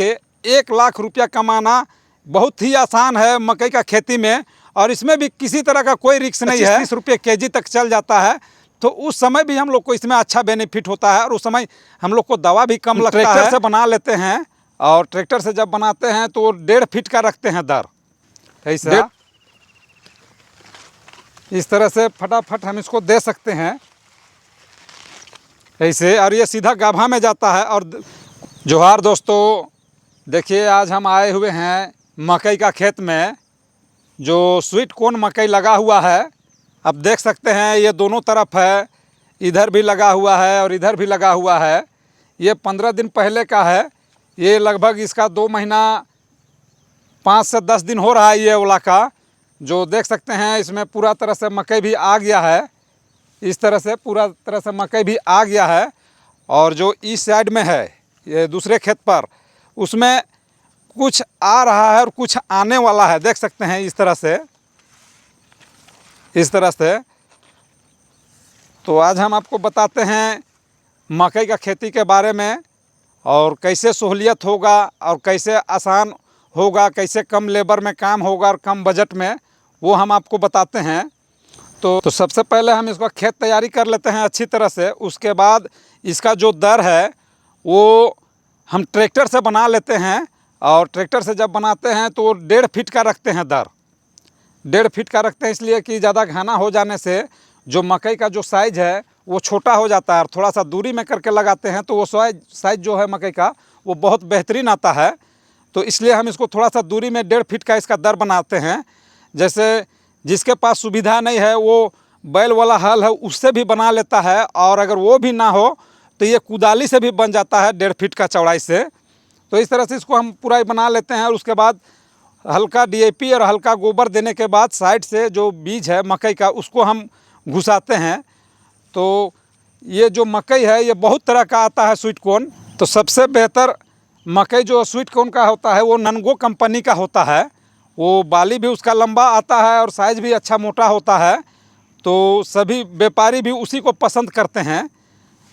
के 1 लाख रुपया कमाना बहुत ही आसान है मकई का खेती में, और इसमें भी किसी तरह का कोई रिस्क नहीं है। 30 रुपये केजी तक चल जाता है, तो उस समय भी हम लोग को इसमें अच्छा बेनिफिट होता है, और उस समय हम लोग को दवा भी कम लगता है। ट्रैक्टर से बना लेते हैं, और ट्रैक्टर से जब बनाते हैं तो 1.5 फीट का रखते हैं दर, ऐसा इस तरह से फटाफट हम इसको दे सकते हैं ऐसे, और ये सीधा गाभा में जाता है। और जोहार दोस्तों, देखिए आज हम आए हुए हैं मकई का खेत में, जो स्वीट कॉर्न मकई लगा हुआ है। अब देख सकते हैं ये दोनों तरफ है, इधर भी लगा हुआ है और इधर भी लगा हुआ है। ये 15 दिन पहले का है, ये लगभग इसका 2 महीना 5 से 10 दिन हो रहा है ये वाला का। जो देख सकते हैं इसमें पूरा तरह से मकई भी आ गया है, इस तरह से पूरा तरह से मकई भी आ गया है। और जो इस साइड में है ये दूसरे खेत पर, उसमें कुछ आ रहा है और कुछ आने वाला है, देख सकते हैं इस तरह से, इस तरह से। तो आज हम आपको बताते हैं मकई का खेती के बारे में, और कैसे सहूलियत होगा और कैसे आसान होगा, कैसे कम लेबर में काम होगा और कम बजट में, वो हम आपको बताते हैं। तो सबसे पहले हम इसका खेत तैयारी कर लेते हैं अच्छी तरह से। उसके बाद इसका जो दर है वो हम ट्रैक्टर से बना लेते हैं, और ट्रैक्टर से जब बनाते हैं तो 1.5 फीट का रखते हैं दर। 1.5 फीट का रखते हैं इसलिए कि ज़्यादा घना हो जाने से जो मकई का जो साइज़ है वो छोटा हो जाता है, और थोड़ा सा दूरी में करके लगाते हैं तो वो साइज़ जो है मकई का वो बहुत बेहतरीन आता है। तो इसलिए हम इसको थोड़ा सा दूरी में 1.5 फीट का इसका दर बनाते हैं। जैसे जिसके पास सुविधा नहीं है वो बैल वाला हल है उससे भी बना लेता है, और अगर वो भी ना हो तो ये कुदाली से भी बन जाता है 1.5 फीट का चौड़ाई से। तो इस तरह से इसको हम पूरा बना लेते हैं, और उसके बाद हल्का DAP और हल्का गोबर देने के बाद साइड से जो बीज है मकई का उसको हम घुसाते हैं। तो ये जो मकई है ये बहुत तरह का आता है स्वीट कॉर्न। तो सबसे बेहतर मकई जो स्वीट कॉर्न का होता है वो ननगो कंपनी का होता है। वो बाली भी उसका लंबा आता है और साइज़ भी अच्छा मोटा होता है, तो सभी व्यापारी भी उसी को पसंद करते हैं।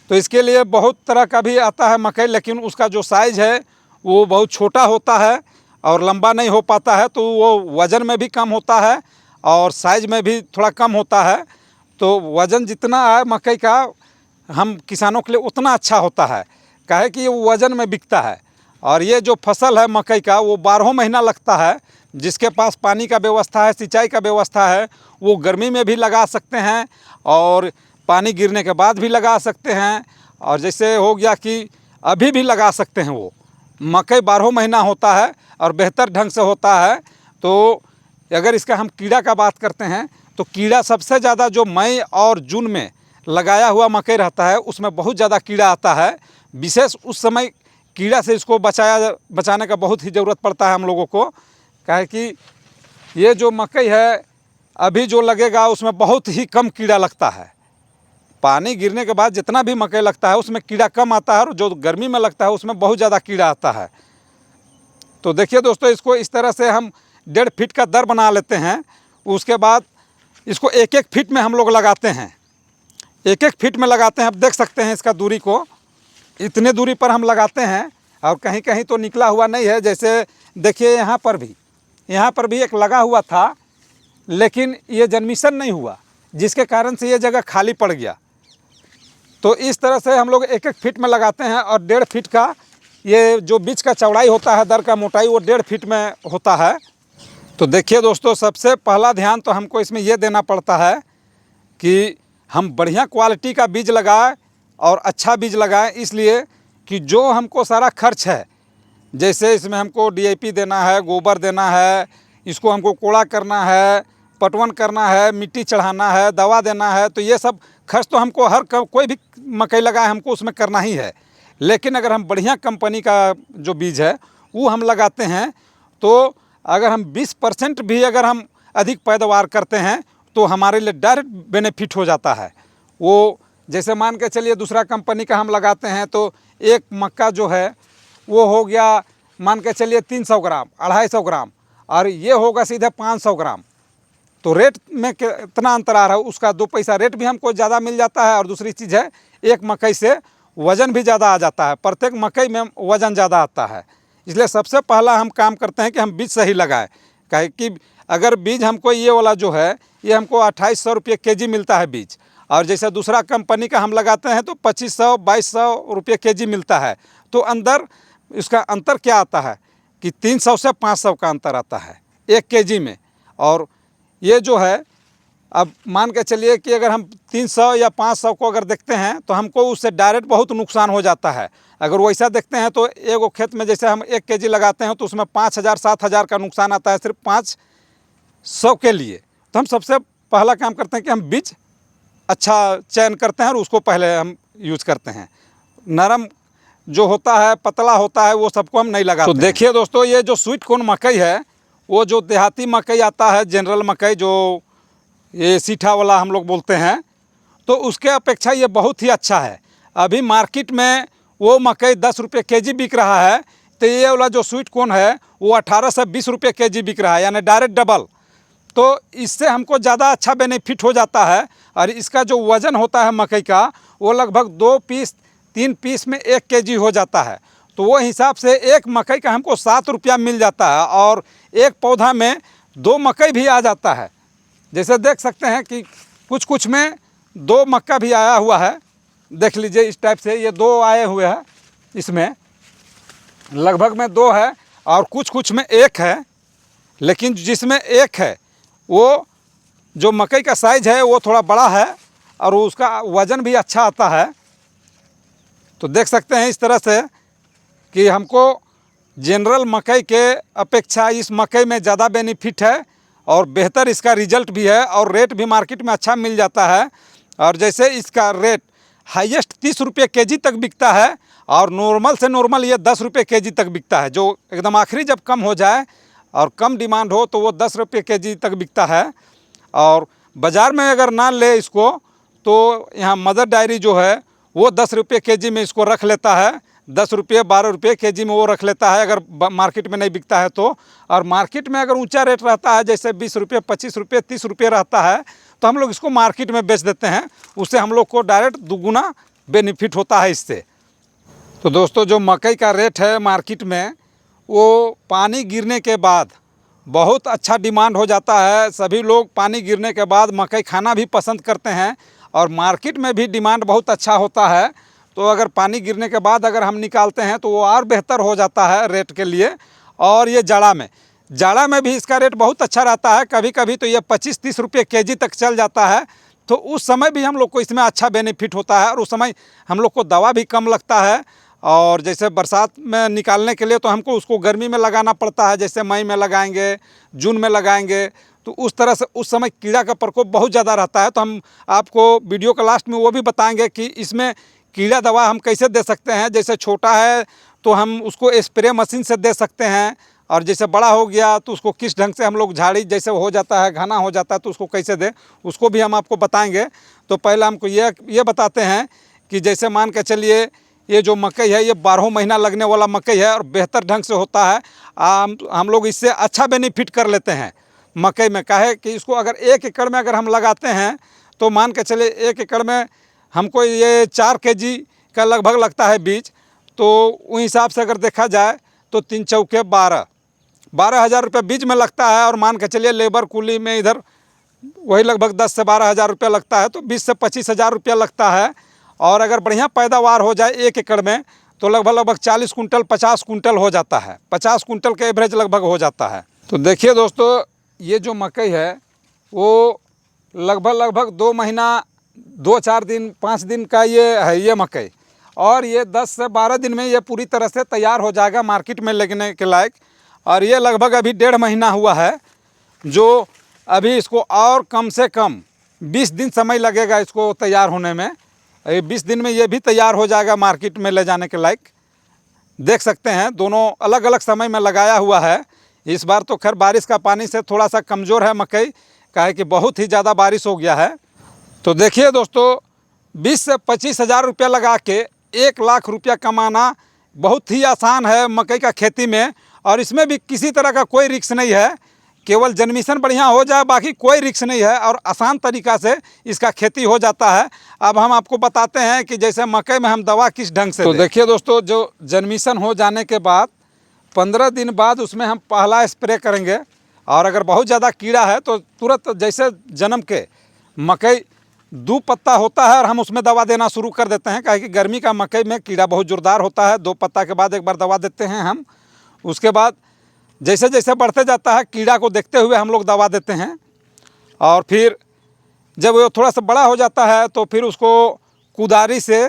तो इसके लिए बहुत तरह का भी आता है मकई, लेकिन उसका जो साइज़ है वो बहुत छोटा होता है और लंबा नहीं हो पाता है, तो वो वज़न में भी कम होता है और साइज़ में भी थोड़ा कम होता है। तो वज़न जितना है मकई का हम किसानों के लिए उतना अच्छा होता है, काहे कि ये वज़न में बिकता है। और ये जो फसल है मकई का वो 12 महीना लगता है। जिसके पास पानी का व्यवस्था है, सिंचाई का व्यवस्था है, वो गर्मी में भी लगा सकते हैं और पानी गिरने के बाद भी लगा सकते हैं, और जैसे हो गया कि अभी भी लगा सकते हैं। वो मकई 12 महीना होता है और बेहतर ढंग से होता है। तो अगर इसका हम कीड़ा का बात करते हैं तो कीड़ा सबसे ज़्यादा जो मई और जून में लगाया हुआ मकई रहता है उसमें बहुत ज़्यादा कीड़ा आता है। विशेष उस समय कीड़ा से इसको बचाने का बहुत ही ज़रूरत पड़ता है हम लोगों को, काहे कि ये जो मकई है अभी जो लगेगा उसमें बहुत ही कम कीड़ा लगता है। पानी गिरने के बाद जितना भी मकई लगता है उसमें कीड़ा कम आता है, और जो गर्मी में लगता है उसमें बहुत ज़्यादा कीड़ा आता है। तो देखिए दोस्तों, इसको इस तरह से हम 1.5 फीट का दर बना लेते हैं। उसके बाद इसको 1-1 फीट में हम लोग लगाते हैं, 1-1 फीट में लगाते हैं। आप देख सकते हैं इसका दूरी को, इतने दूरी पर हम लगाते हैं, और कहीं कहीं तो निकला हुआ नहीं है। जैसे देखिए यहाँ पर भी एक लगा हुआ था, लेकिन ये जन्मिशन नहीं हुआ, जिसके कारण से ये जगह खाली पड़ गया। तो इस तरह से हम लोग 1-1 फीट में लगाते हैं, और 1.5 फीट का ये जो बीच का चौड़ाई होता है, दर का मोटाई, वो 1.5 फीट में होता है। तो देखिए दोस्तों, सबसे पहला ध्यान तो हमको इसमें ये देना पड़ता है कि हम बढ़िया क्वालिटी का बीज लगाएं और अच्छा बीज लगाएं, इसलिए कि जो हमको सारा खर्च है, जैसे इसमें हमको DAP देना है, गोबर देना है, इसको हमको कोड़ा करना है, पटवन करना है, मिट्टी चढ़ाना है, दवा देना है, तो ये सब खर्च तो हमको कोई भी मकई लगाए हमको उसमें करना ही है। लेकिन अगर हम बढ़िया कंपनी का जो बीज है वो हम लगाते हैं, तो अगर हम 20% भी अगर हम अधिक पैदावार करते हैं तो हमारे लिए डायरेक्ट बेनिफिट हो जाता है। वो जैसे मान के चलिए दूसरा कंपनी का हम लगाते हैं तो एक मक्का जो है वो हो गया मान के चलिए 300 ग्राम, 250 ग्राम, और ये होगा सीधे 500 ग्राम। तो रेट में कितना अंतर आ रहा है, उसका 2 पैसा रेट भी हमको ज़्यादा मिल जाता है, और दूसरी चीज़ है एक मकई से वज़न भी ज़्यादा आ जाता है, प्रत्येक मकई में वज़न ज़्यादा आता है। इसलिए सबसे पहला हम काम करते हैं कि हम बीज सही लगाएं। काहे कि अगर बीज हमको ये वाला जो है ये हमको 2800 रुपये केजी मिलता है बीज, और जैसे दूसरा कंपनी का हम लगाते हैं तो 2500-2200 रुपये केजी मिलता है। तो अंदर इसका अंतर क्या आता है कि 300 से 500 का अंतर आता है 1 केजी में। और ये जो है अब मान के चलिए कि अगर हम 300 या 500 को अगर देखते हैं तो हमको उससे डायरेक्ट बहुत नुकसान हो जाता है। अगर वैसा देखते हैं तो एक खेत में जैसे हम 1 केजी लगाते हैं तो उसमें 5000-7000 का नुकसान आता है सिर्फ 500 के लिए। तो हम सबसे पहला काम करते हैं कि हम बीज अच्छा चयन करते हैं और उसको पहले हम यूज़ करते हैं। नरम जो होता है, पतला होता है, वो सबको हम नहीं लगाते। तो देखिए दोस्तों, ये जो स्वीट कॉर्न मकई है वो जो देहाती मकई आता है, जनरल मकई जो ये सीठा वाला हम लोग बोलते हैं, तो उसके अपेक्षा ये बहुत ही अच्छा है। अभी मार्केट में वो मकई 10 रुपये केजी बिक रहा है, तो ये वाला जो स्वीट कॉर्न है वो 18 से 20 रुपये केजी बिक रहा है, यानी डायरेक्ट डबल। तो इससे हमको ज़्यादा अच्छा बेनिफिट हो जाता है। और इसका जो वज़न होता है मकई का वो लगभग 2 पीस 3 पीस में 1 केजी हो जाता है। तो वो हिसाब से एक मकई का हमको 7 रुपया मिल जाता है, और एक पौधा में 2 मकई भी आ जाता है। जैसे देख सकते हैं कि कुछ में 2 मक्का भी आया हुआ है, देख लीजिए इस टाइप से ये 2 आए हुए हैं, इसमें लगभग में 2 है, और कुछ में 1 है। लेकिन जिसमें 1 है वो जो मकई का साइज़ है वो थोड़ा बड़ा है और उसका वज़न भी अच्छा आता है। तो देख सकते हैं इस तरह से कि हमको जनरल मकई के अपेक्षा इस मकई में ज़्यादा बेनिफिट है और बेहतर इसका रिजल्ट भी है, और रेट भी मार्केट में अच्छा मिल जाता है। और जैसे इसका रेट हाईएस्ट 30 रुपये केजी तक बिकता है, और नॉर्मल से नॉर्मल ये 10 रुपये केजी तक बिकता है। जो एकदम आखिरी जब कम हो जाए और कम डिमांड हो तो वो 10 रुपये केजी तक बिकता है। और बाज़ार में अगर ना ले इसको तो यहाँ मदर डायरी जो है वो 10 रुपये केजी में इसको रख लेता है, 10 रुपये 12 रुपये केजी में वो रख लेता है अगर मार्केट में नहीं बिकता है तो। और मार्केट में अगर ऊंचा रेट रहता है जैसे 20 रुपये 25 रुपये 30 रुपये रहता है तो हम लोग इसको मार्केट में बेच देते हैं, उससे हम लोग को डायरेक्ट दुगुना बेनिफिट होता है इससे। तो दोस्तों, जो मकई का रेट है मार्केट में वो पानी गिरने के बाद बहुत अच्छा डिमांड हो जाता है। सभी लोग पानी गिरने के बाद मकई खाना भी पसंद करते हैं, और मार्केट में भी डिमांड बहुत अच्छा होता है। तो अगर पानी गिरने के बाद अगर हम निकालते हैं तो वो और बेहतर हो जाता है रेट के लिए। और ये जाड़ा में भी इसका रेट बहुत अच्छा रहता है, कभी कभी तो ये 25-30 रुपये केजी तक चल जाता है। तो उस समय भी हम लोग को इसमें अच्छा बेनिफिट होता है, और उस समय हम लोग को दवा भी कम लगता है। और जैसे बरसात में निकालने के लिए तो हमको उसको गर्मी में लगाना पड़ता है, जैसे मई में लगाएंगे, जून में लगाएंगे, तो उस तरह से उस समय कीड़ा का प्रकोप बहुत ज़्यादा रहता है। तो हम आपको वीडियो के लास्ट में वो भी बताएंगे कि इसमें कीड़ा दवा हम कैसे दे सकते हैं। जैसे छोटा है तो हम उसको स्प्रे मशीन से दे सकते हैं, और जैसे बड़ा हो गया तो उसको किस ढंग से हम लोग झाड़ी जैसे हो जाता है, घना हो जाता है, तो उसको कैसे दें उसको भी हम आपको बताएंगे। तो पहले हमको ये बताते हैं कि जैसे मान के चलिए ये जो मकई है ये 12 महीना लगने वाला मकई है और बेहतर ढंग से होता है। हम लोग इससे अच्छा बेनिफिट कर लेते हैं मकई में। काहे कि इसको अगर 1 एकड़ में अगर हम लगाते हैं तो मान के चले 1 एकड़ में हमको ये 4 केजी का लगभग लगता है बीज। तो उस हिसाब से अगर देखा जाए तो 3 चौके 12 हज़ार रुपये बीज में लगता है, और मान के चलिए लेबर कुली में इधर वही लगभग 10 से 12 हज़ार रुपया लगता है, तो 20 से 25 हज़ार रुपया लगता है। और अगर बढ़िया पैदावार हो जाए 1 एकड़ में तो लगभग 40 कुंटल 50 कुंटल हो जाता है, 50 कुंटल के एवरेज लगभग हो जाता है। तो देखिए दोस्तों, ये जो मकई है वो लगभग 2 महीना 2-4 दिन 5 दिन का ये है ये मकई, और ये 10 से 12 दिन में ये पूरी तरह से तैयार हो जाएगा मार्केट में लगने के लायक। और ये लगभग अभी 1.5 महीना हुआ है, जो अभी इसको और कम से कम 20 दिन समय लगेगा इसको तैयार होने में। 20 दिन में ये भी तैयार हो जाएगा मार्केट में ले जाने के लायक। देख सकते हैं दोनों अलग अलग समय में लगाया हुआ है। इस बार तो खैर बारिश का पानी से थोड़ा सा कमज़ोर है मकई, काहे कि बहुत ही ज़्यादा बारिश हो गया है। तो देखिए दोस्तों, 20 से 25 हज़ार रुपया लगा के 1 लाख रुपया कमाना बहुत ही आसान है मकई का खेती में, और इसमें भी किसी तरह का कोई रिस्क नहीं है। केवल जनमिशन बढ़िया हो जाए, बाकी कोई रिस्क नहीं है, और आसान तरीक़ा से इसका खेती हो जाता है। अब हम आपको बताते हैं कि जैसे मकई में हम दवा किस ढंग से तो देखिए दोस्तों, जो जनमिशन हो जाने के बाद 15 दिन बाद उसमें हम पहला स्प्रे करेंगे। और अगर बहुत ज़्यादा कीड़ा है तो तुरंत जैसे जन्म के मकई 2 पत्ता होता है और हम उसमें दवा देना शुरू कर देते हैं, काहे कि गर्मी का मकई में कीड़ा बहुत ज़ोरदार होता है। 2 पत्ता के बाद एक बार दवा देते हैं हम। उसके बाद जैसे जैसे बढ़ते जाता है कीड़ा को देखते हुए हम लोग दवा देते हैं। और फिर जब वो थोड़ा सा बड़ा हो जाता है तो फिर उसको कुदारी से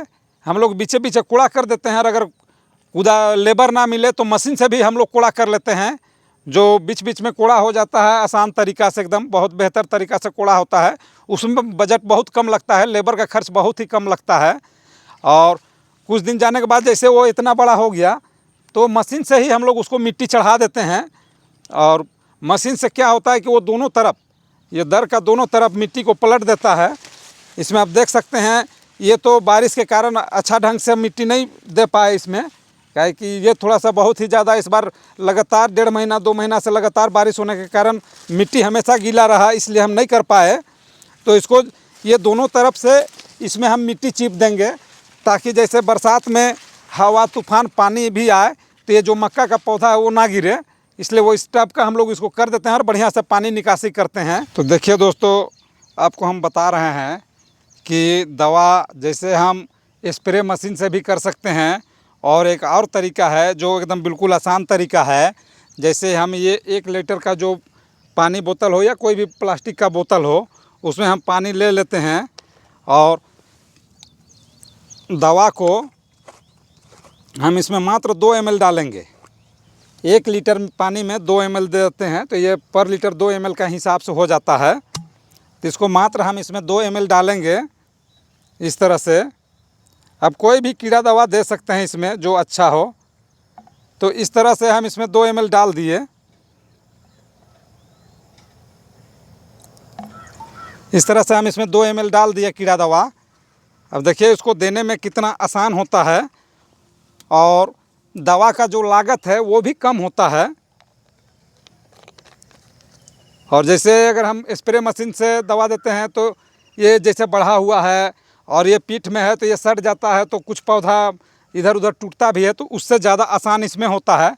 हम लोग बीचे बीचे कूड़ा कर देते हैं। और अगर लेबर ना मिले तो मशीन से भी हम लोग कूड़ा कर लेते हैं। जो बीच बीच में कूड़ा हो जाता है आसान तरीक़ा से, एकदम बहुत बेहतर तरीक़ा से कूड़ा होता है। उसमें बजट बहुत कम लगता है, लेबर का खर्च बहुत ही कम लगता है। और कुछ दिन जाने के बाद जैसे वो इतना बड़ा हो गया तो मशीन से ही हम लोग उसको मिट्टी चढ़ा देते हैं। और मशीन से क्या होता है कि वो दोनों तरफ, ये दर का दोनों तरफ मिट्टी को पलट देता है। इसमें आप देख सकते हैं ये तो बारिश के कारण अच्छा ढंग से मिट्टी नहीं दे पाए इसमें, क्या कि ये थोड़ा सा बहुत ही ज़्यादा इस बार लगातार 1.5 महीना 2 महीना से लगातार बारिश होने के कारण मिट्टी हमेशा गीला रहा, इसलिए हम नहीं कर पाए। तो इसको ये दोनों तरफ से इसमें हम मिट्टी चिप देंगे ताकि जैसे बरसात में हवा तूफान पानी भी आए तो ये जो मक्का का पौधा है वो ना गिरे, इसलिए वो इस टाइप का हम लोग इसको कर देते हैं और बढ़िया से पानी निकासी करते हैं। तो देखिए दोस्तों, आपको हम बता रहे हैं कि दवा जैसे हम स्प्रे मशीन से भी कर सकते हैं। और एक और तरीका है जो एकदम बिल्कुल आसान तरीका है। जैसे हम ये 1 लीटर का जो पानी बोतल हो या कोई भी प्लास्टिक का बोतल हो, उसमें हम पानी ले लेते हैं और दवा को हम इसमें मात्र 2 ml डालेंगे। 1 लीटर पानी में 2 ml देते हैं तो ये पर लीटर 2 ml का हिसाब से हो जाता है। तो इसको मात्र हम इसमें 2 ml डालेंगे इस तरह से। अब कोई भी कीड़ा दवा दे सकते हैं इसमें जो अच्छा हो। तो इस तरह से हम इसमें 2 ml डाल दिए। इस तरह से हम इसमें 2 ml डाल दिए कीड़ा दवा। अब देखिए इसको देने में कितना आसान होता है और दवा का जो लागत है वो भी कम होता है। और जैसे अगर हम स्प्रे मशीन से दवा देते हैं तो ये जैसे बढ़ा हुआ है और ये पीठ में है तो ये सड़ जाता है, तो कुछ पौधा इधर उधर टूटता भी है, तो उससे ज़्यादा आसान इसमें होता है।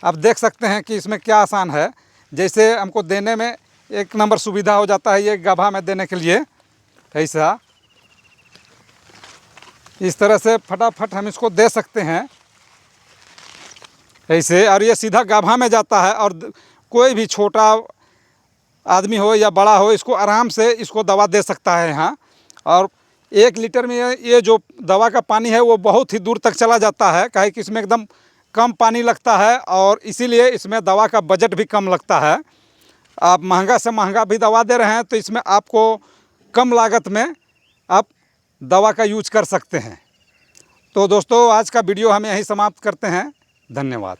आप देख सकते हैं कि इसमें क्या आसान है। जैसे हमको देने में 1 नंबर सुविधा हो जाता है ये गाभा में देने के लिए। ऐसा इस तरह से फटाफट हम इसको दे सकते हैं ऐसे, और ये सीधा गाभा में जाता है। और कोई भी छोटा आदमी हो या बड़ा हो इसको आराम से इसको दवा दे सकता है यहाँ। और 1 लीटर में ये जो दवा का पानी है वो बहुत ही दूर तक चला जाता है, काहे कि इसमें एकदम कम पानी लगता है और इसीलिए इसमें दवा का बजट भी कम लगता है। आप महंगा से महंगा भी दवा दे रहे हैं तो इसमें आपको कम लागत में आप दवा का यूज कर सकते हैं। तो दोस्तों आज का वीडियो हम यहीं समाप्त करते हैं। धन्यवाद।